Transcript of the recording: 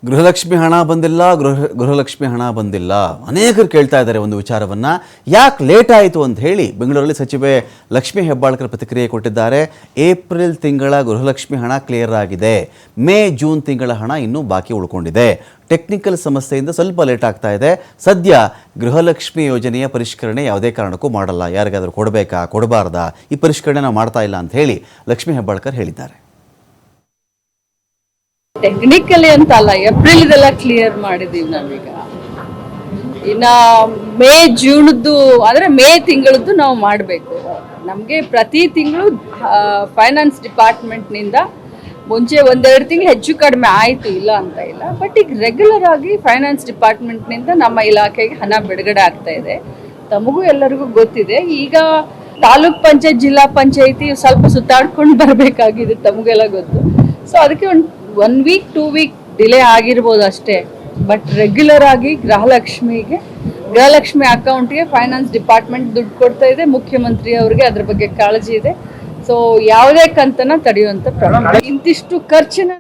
ಗೃಹಲಕ್ಷ್ಮಿ ಹಣ ಬಂದಿಲ್ಲ, ಗೃಹಲಕ್ಷ್ಮಿ ಹಣ ಬಂದಿಲ್ಲ. ಅನೇಕರು ಕೇಳ್ತಾ ಇದ್ದಾರೆ ಒಂದು ವಿಚಾರವನ್ನು, ಯಾಕೆ ಲೇಟ್ ಆಯಿತು ಅಂತ ಹೇಳಿ. ಬೆಂಗಳೂರಲ್ಲಿ ಸಚಿವೆ ಲಕ್ಷ್ಮೀ ಹೆಬ್ಬಾಳ್ಕರ್ ಪ್ರತಿಕ್ರಿಯೆ ಕೊಟ್ಟಿದ್ದಾರೆ. ಏಪ್ರಿಲ್ ತಿಂಗಳ ಗೃಹಲಕ್ಷ್ಮಿ ಹಣ ಕ್ಲಿಯರ್ ಆಗಿದೆ, ಮೇ ಜೂನ್ ತಿಂಗಳ ಹಣ ಇನ್ನೂ ಬಾಕಿ ಉಳ್ಕೊಂಡಿದೆ. ಟೆಕ್ನಿಕಲ್ ಸಮಸ್ಯೆಯಿಂದ ಸ್ವಲ್ಪ ಲೇಟ್ ಆಗ್ತಾ ಇದೆ. ಸದ್ಯ ಗೃಹಲಕ್ಷ್ಮಿ ಯೋಜನೆಯ ಪರಿಷ್ಕರಣೆ ಯಾವುದೇ ಕಾರಣಕ್ಕೂ ಮಾಡಲ್ಲ. ಯಾರಿಗಾದರೂ ಕೊಡಬೇಕಾ ಕೊಡಬಾರ್ದಾ ಈ ಪರಿಷ್ಕರಣೆ ನಾವು ಮಾಡ್ತಾ ಇಲ್ಲ ಅಂತ ಹೇಳಿ ಲಕ್ಷ್ಮೀ ಹೆಬ್ಬಾಳ್ಕರ್ ಹೇಳಿದ್ದಾರೆ. ಟೆಕ್ನಿಕಲಿ ಅಂತ ಅಲ್ಲ, ಏಪ್ರಿಲ್ ಇದೆಲ್ಲ ಕ್ಲಿಯರ್ ಮಾಡಿದೀವಿ ನಾವೀಗ. ಇನ್ನ ಮೇ ಜೂನ್ದು ಅಂದ್ರೆ ಮೇ ತಿಂಗಳದ್ದು ನಾವು ಮಾಡಬೇಕು. ನಮಗೆ ಪ್ರತಿ ತಿಂಗಳು ಫೈನಾನ್ಸ್ ಡಿಪಾರ್ಟ್ಮೆಂಟ್ನಿಂದ ಮುಂಚೆ ಒಂದೆರಡು ತಿಂಗಳು ಹೆಚ್ಚು ಕಡಿಮೆ ಆಯಿತು, ಇಲ್ಲ ಅಂತ ಇಲ್ಲ. ಬಟ್ ಈಗ ರೆಗ್ಯುಲರ್ ಆಗಿ ಫೈನಾನ್ಸ್ ಡಿಪಾರ್ಟ್ಮೆಂಟ್ನಿಂದ ನಮ್ಮ ಇಲಾಖೆಗೆ ಹಣ ಬಿಡುಗಡೆ ಆಗ್ತಾ ಇದೆ. ತಮಗೂ ಎಲ್ಲರಿಗೂ ಗೊತ್ತಿದೆ. ಈಗ ತಾಲೂಕ್ ಪಂಚಾಯತ್, ಜಿಲ್ಲಾ ಪಂಚಾಯತಿ ಸ್ವಲ್ಪ ಸುತ್ತಾಡ್ಕೊಂಡು ಬರಬೇಕಾಗಿದೆ, ತಮಗೆಲ್ಲ ಗೊತ್ತು. ಸೊ ಅದಕ್ಕೆ ಒನ್ ವೀಕ್ 2 ವೀಕ್ ಡಿಲೇ ಆಗಿರ್ಬೋದು ಅಷ್ಟೇ. ಬಟ್ ರೆಗ್ಯುಲರ್ ಆಗಿ ಗೃಹಲಕ್ಷ್ಮಿ ಅಕೌಂಟ್ಗೆ ಫೈನಾನ್ಸ್ ಡಿಪಾರ್ಟ್ಮೆಂಟ್ ದುಡ್ಡು ಕೊಡ್ತಾ ಇದೆ. ಮುಖ್ಯಮಂತ್ರಿ ಅವರಿಗೆ ಅದ್ರ ಬಗ್ಗೆ ಕಾಳಜಿ ಇದೆ. ಸೊ ಯಾವುದೇ ಕಂತನ ತಡೆಯುವಂತ ಇಂತಿಷ್ಟು ಖರ್ಚಿನ